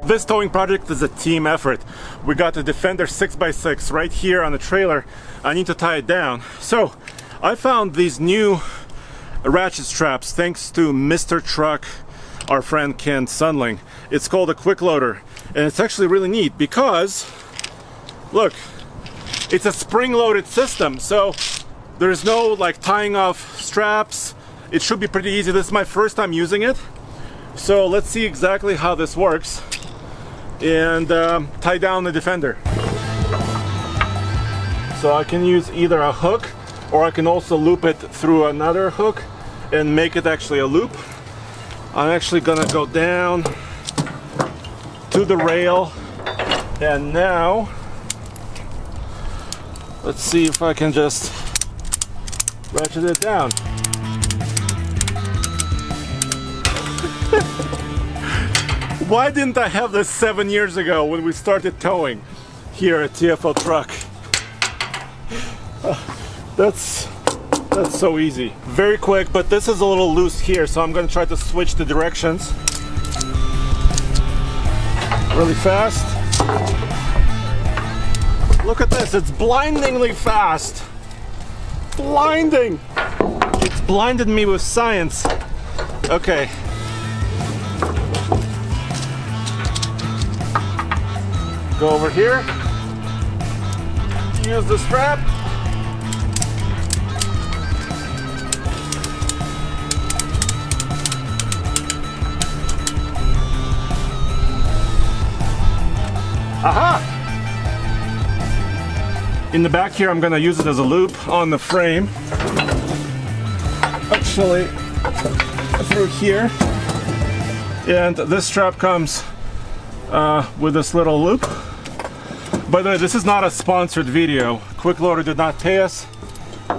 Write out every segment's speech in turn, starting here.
This towing project is a team effort. We got the Defender 6x6 right here on the trailer. I need to tie it down. So I found these new ratchet straps thanks to Mr. Truck, our friend Ken Sunling. It's called a quick loader, and it's actually really neat because look, it's a spring-loaded system, so there's no like tying off straps. It should be pretty easy. This is my first time using it, so let's see exactly how this works and tie down the Defender. So I can use either a hook, or I can also loop it through another hook and make it actually a loop. I'm actually gonna go down to the rail, and now let's see if I can just ratchet it down. Why didn't I have this 7 years ago when we started towing here at TFL Truck? That's so easy. Very quick, but this is a little loose here, so I'm going to try to switch the directions really fast. Look at this, it's blindingly fast. Blinding! It's blinded me with science. Okay. Go over here, use the strap. Aha! In the back here, I'm gonna use it as a loop on the frame. Actually, through here. And this strap comes with this little loop. By the way, this is not a sponsored video. Quick Loader did not pay us.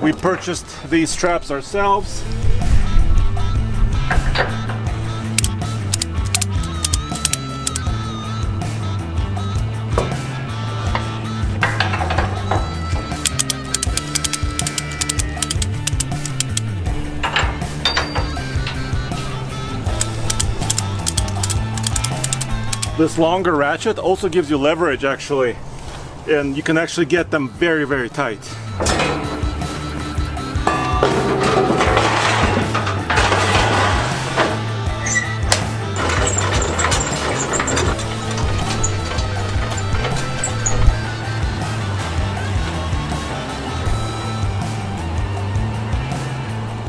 We purchased these straps ourselves. This longer ratchet also gives you leverage actually, and you can actually get them very, very tight.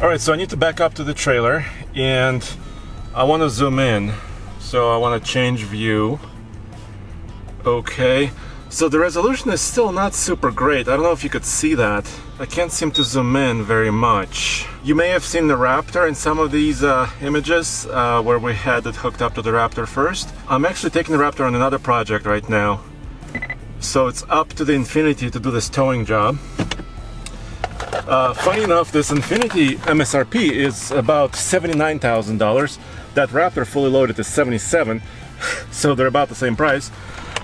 All right, so I need to back up to the trailer and I want to zoom in. So I want to change view. Okay, so the resolution is still not super great. I don't know if you could see that. I can't seem to zoom in very much. You may have seen the Raptor in some of these images where we had it hooked up to the Raptor first. I'm actually taking the Raptor on another project right now. So it's up to the Infiniti to do this towing job. Funny enough, this Infiniti MSRP is about $79,000. That Raptor fully loaded is $77,000, so they're about the same price.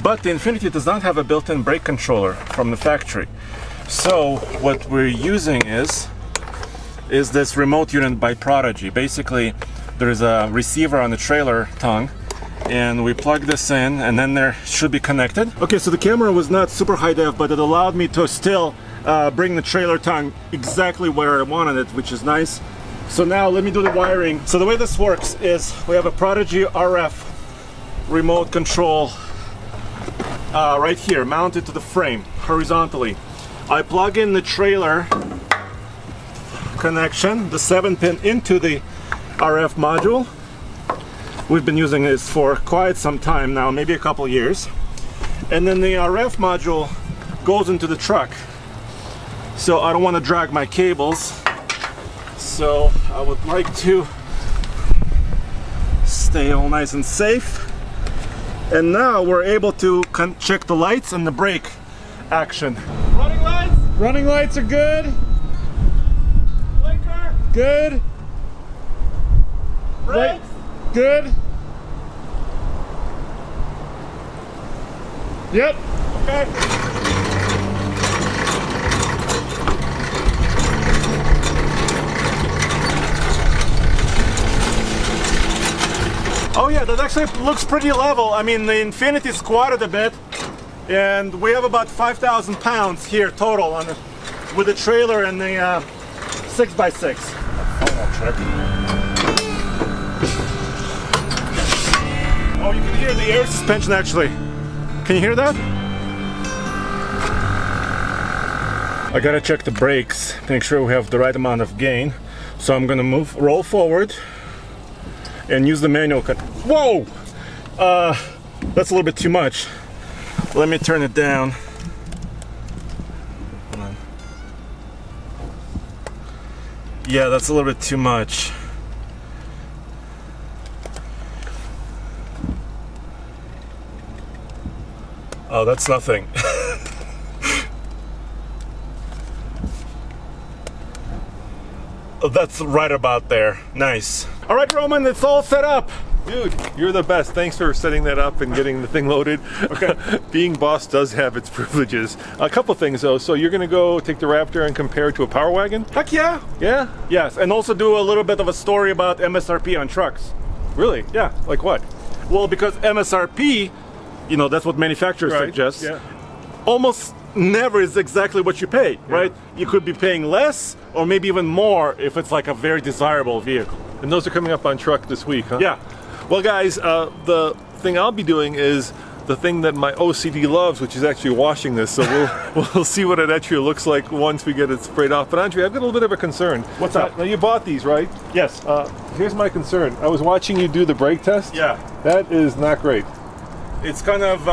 But the Infiniti does not have a built-in brake controller from the factory. So what we're using is this remote unit by Prodigy. Basically, there's a receiver on the trailer tongue, and we plug this in, and then there should be connected. Okay, so the camera was not super high def, but it allowed me to still bring the trailer tongue exactly where I wanted it, which is nice. So now let me do the wiring. So the way this works is we have a Prodigy RF remote control right here, mounted to the frame horizontally. I plug in the trailer connection, the 7-pin, into the RF module. We've been using this for quite some time now, maybe a couple years. And then the RF module goes into the truck. So I don't want to drag my cables. So I would like to stay all nice and safe. And now we're able to check the lights and the brake action. Running lights? Running lights are good. Blinker? Good. Brakes? Good. Yep. Okay. Yeah, that actually looks pretty level. I mean, the Infiniti squatted a bit, and we have about 5,000 pounds here total on the, with the trailer and the 6x6. Oh, you can hear the air suspension actually. Can you hear that? I gotta check the brakes, make sure we have the right amount of gain. So I'm gonna roll forward and use the manual cut. Whoa! That's a little bit too much. Let me turn it down. Hold on. Yeah, that's a little bit too much. Oh, that's nothing. Oh, that's right about there. Nice. All right, Roman, it's all set up. Dude, you're the best. Thanks for setting that up and getting the thing loaded. Okay. Being boss does have its privileges. A couple things though. So you're gonna go take the Raptor and compare it to a Power Wagon? Heck yeah. Yeah? Yes, and also do a little bit of a story about MSRP on trucks. Really? Yeah. Like what? Well, because MSRP, you know, that's what manufacturers Right. suggest. Yeah. Almost never is exactly what you pay, right? You could be paying less or maybe even more if it's like a very desirable vehicle. And those are coming up on truck this week, huh? Yeah. Well, guys, the thing I'll be doing is the thing that my OCD loves, which is actually washing this. So we'll see what it actually looks like once we get it sprayed off. But Andre, I've got a little bit of a concern. What's up? Now you bought these, right? Yes. Here's my concern. I was watching you do the brake test. Yeah. That is not great. It's kind of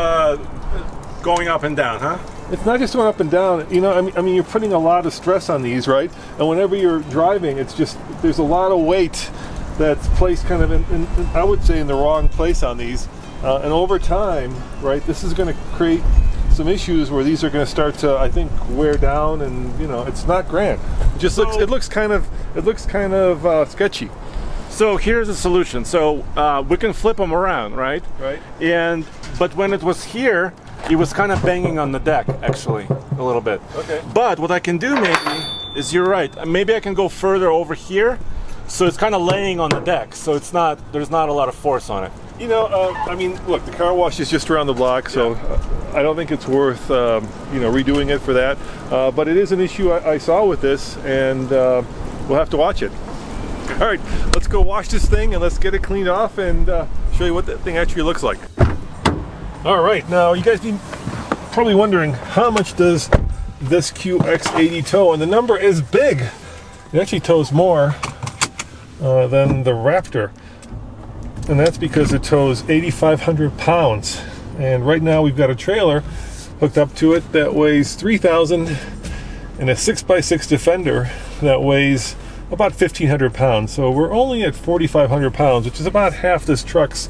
going up and down, huh? It's not just going up and down. You know, I mean, you're putting a lot of stress on these, right? And whenever you're driving, it's just there's a lot of weight that's placed kind of in I would say in the wrong place on these. And over time, right, this is going to create some issues where these are going to start to, I think, wear down, and you know, it's not grand. It just looks kind of sketchy. So here's the solution. So we can flip them around, right? Right. But when it was here, it was kind of banging on the deck, actually, a little bit. Okay. But what I can do maybe is, you're right, maybe I can go further over here, so it's kind of laying on the deck, so there's not a lot of force on it. You know, I mean, look, the car wash is just around the block, so I don't think it's worth, redoing it for that. But it is an issue I saw with this, and we'll have to watch it. All right, let's go wash this thing and let's get it cleaned off and show you what that thing actually looks like. All right, now you guys be probably wondering, how much does this QX80 tow? And the number is big. It actually tows more than the Raptor. And that's because it tows 8,500 pounds. And right now we've got a trailer hooked up to it that weighs 3,000 and a 6x6 Defender that weighs about 1,500 pounds. So we're only at 4,500 pounds, which is about half this truck's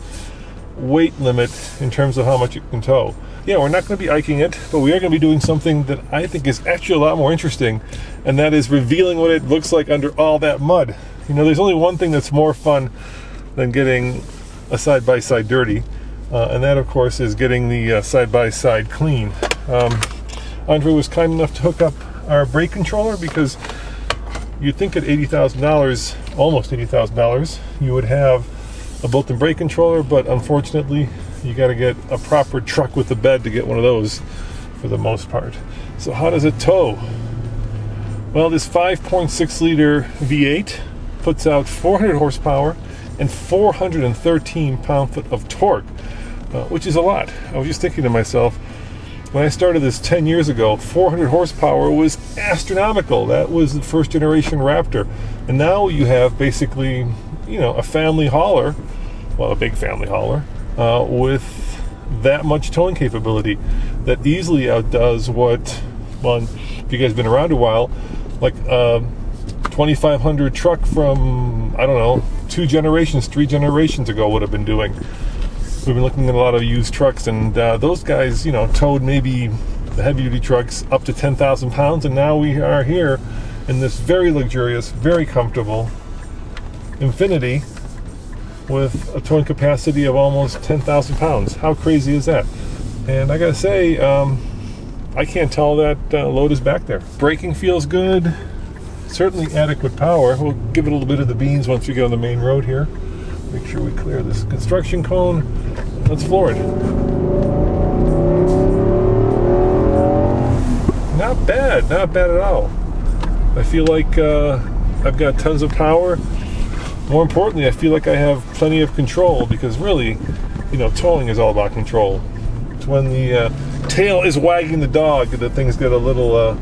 weight limit in terms of how much it can tow. Yeah, we're not going to be iking it, but we are going to be doing something that I think is actually a lot more interesting, and that is revealing what it looks like under all that mud. You know, there's only one thing that's more fun than getting a side-by-side dirty, and that, of course, is getting the side-by-side clean. Andre was kind enough to hook up our brake controller, because you'd think at $80,000, almost $80,000, you would have a built-in brake controller, but unfortunately you got to get a proper truck with a bed to get one of those for the most part. So how does it tow? Well, this 5.6 liter V8 puts out 400 horsepower and 413 pound-foot of torque, which is a lot. I was just thinking to myself, when I started this 10 years ago, 400 horsepower was astronomical. That was the first generation Raptor. And now you have basically, you know, a family hauler, well, a big family hauler, with that much towing capability that easily outdoes what, well, if you guys have been around a while, like a 2,500 truck from, I don't know, 3 generations ago would have been doing. We've been looking at a lot of used trucks, and those guys, you know, towed maybe the heavy-duty trucks up to 10,000 pounds, and now we are here in this very luxurious, very comfortable Infiniti with a towing capacity of almost 10,000 pounds. How crazy is that? And I gotta say, I can't tell that load is back there. Braking feels good, certainly adequate power. We'll give it a little bit of the beans once we get on the main road here. Make sure we clear this construction cone. Let's floor it. Not bad at all. I feel like I've got tons of power. More importantly, I feel like I have plenty of control, because really, towing is all about control. It's when the tail is wagging the dog that things get a little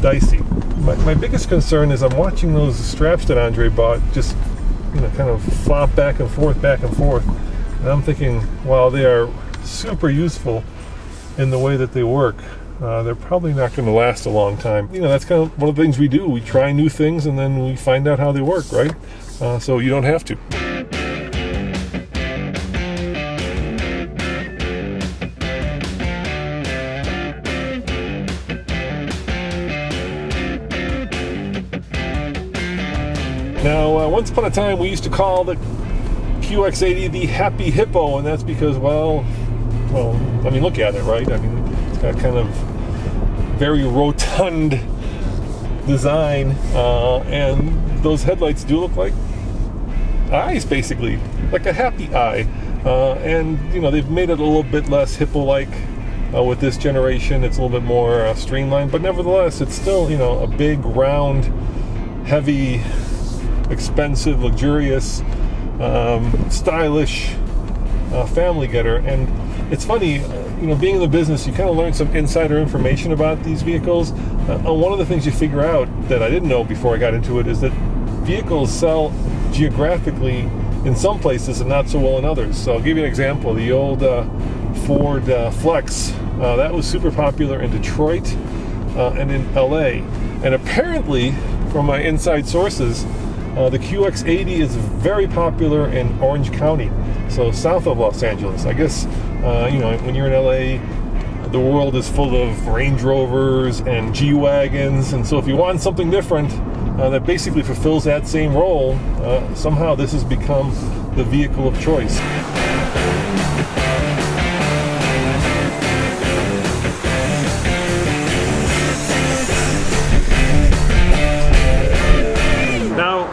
dicey. My biggest concern is I'm watching those straps that Andre bought just kind of flop back and forth, and I'm thinking, while they are super useful in the way that they work, they're probably not going to last a long time. That's kind of one of the things we do. We try new things and then we find out how they work, right? So you don't have to. Now, once upon a time, we used to call the QX80 the Happy Hippo, and that's because, well, I mean, look at it, right? I mean, it's got kind of very rotund design, and those headlights do look like eyes, basically, like a happy eye. And they've made it a little bit less Hippo-like with this generation. It's a little bit more streamlined, but nevertheless, it's still a big, round, heavy, expensive, luxurious, stylish family getter. And it's funny, being in the business, you kind of learn some insider information about these vehicles. One of the things you figure out that I didn't know before I got into it is that vehicles sell geographically in some places and not so well in others. So I'll give you an example. The old Ford Flex, that was super popular in Detroit and in LA. And apparently, from my inside sources, the QX80 is very popular in Orange County, so south of Los Angeles. I guess, when you're in LA, the world is full of Range Rovers and G-Wagons, and so if you want something different that basically fulfills that same role, somehow this has become the vehicle of choice.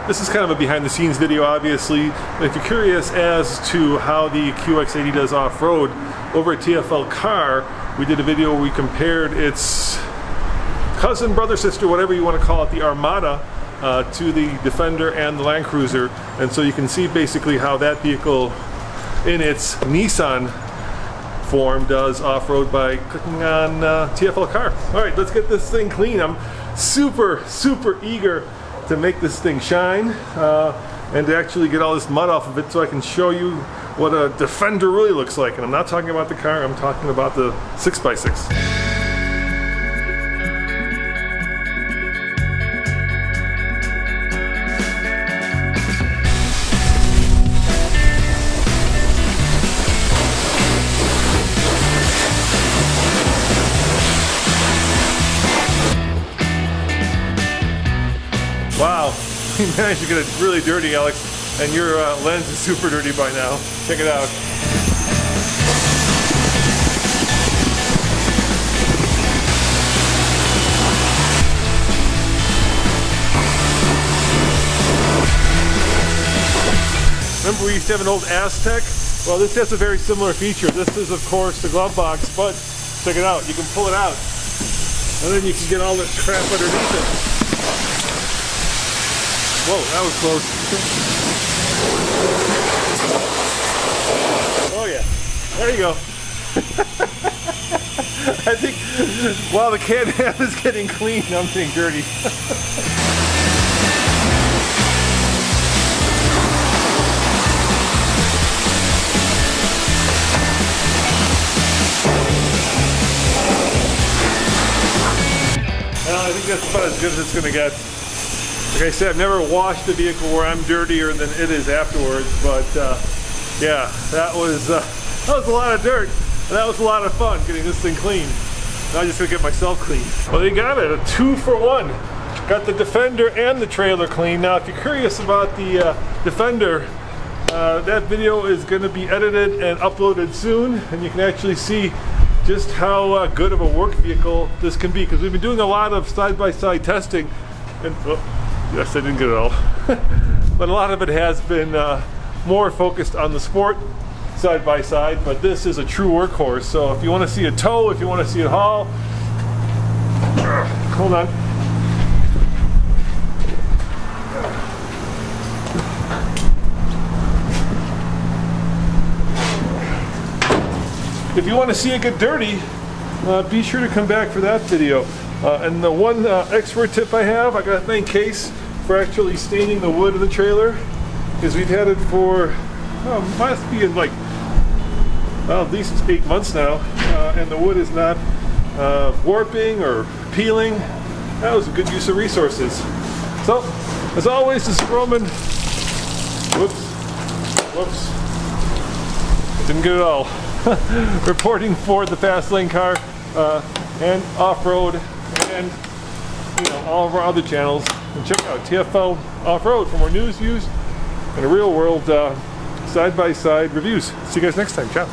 This is kind of a behind-the-scenes video, obviously. If you're curious as to how the QX80 does off-road, over at TFL Car, we did a video where we compared its cousin, brother, sister, whatever you want to call it, the Armada, to the Defender and the Land Cruiser. And so you can see basically how that vehicle, in its Nissan form, does off-road by clicking on TFL Car. All right, let's get this thing clean. I'm super, super eager to make this thing shine and to actually get all this mud off of it so I can show you what a Defender really looks like. And I'm not talking about the car, I'm talking about the 6x6. Wow, you managed to get it really dirty, Alex, and your lens is super dirty by now. Check it out. Remember we used to have an old Aztec? Well, this has a very similar feature. This is, of course, the glove box, but check it out. You can pull it out, and then you can get all this crap underneath it. Whoa, that was close. Oh yeah, there you go. I think while the Can-Am is getting clean, I'm getting dirty. Well, I think that's about as good as it's going to get. Like I said, I've never washed a vehicle where I'm dirtier than it is afterwards, but yeah, that was a lot of dirt, and that was a lot of fun getting this thing clean. Now I'm just gonna get myself clean. Well, they got it, a 2-for-1. Got the Defender and the trailer clean. Now, if you're curious about the Defender, that video is gonna be edited and uploaded soon, and you can actually see just how good of a work vehicle this can be, because we've been doing a lot of side-by-side testing, and yes, I didn't get it all. But a lot of it has been more focused on the sport side by side, but this is a true workhorse. So if you want to see it tow, if you want to see it haul, hold on. If you want to see it get dirty, be sure to come back for that video. And the one expert tip I have, I got to thank Case for actually staining the wood of the trailer, because we've had it for, must be in like, well, at least 8 months now, and the wood is not warping or peeling. That was a good use of resources. So, as always, this is Roman. Whoops. Didn't get it all. Reporting for the Fast Lane Car and Off-Road and all of our other channels. And check out TFL Off-Road for more news, views, and real-world side-by-side reviews. See you guys next time. Ciao.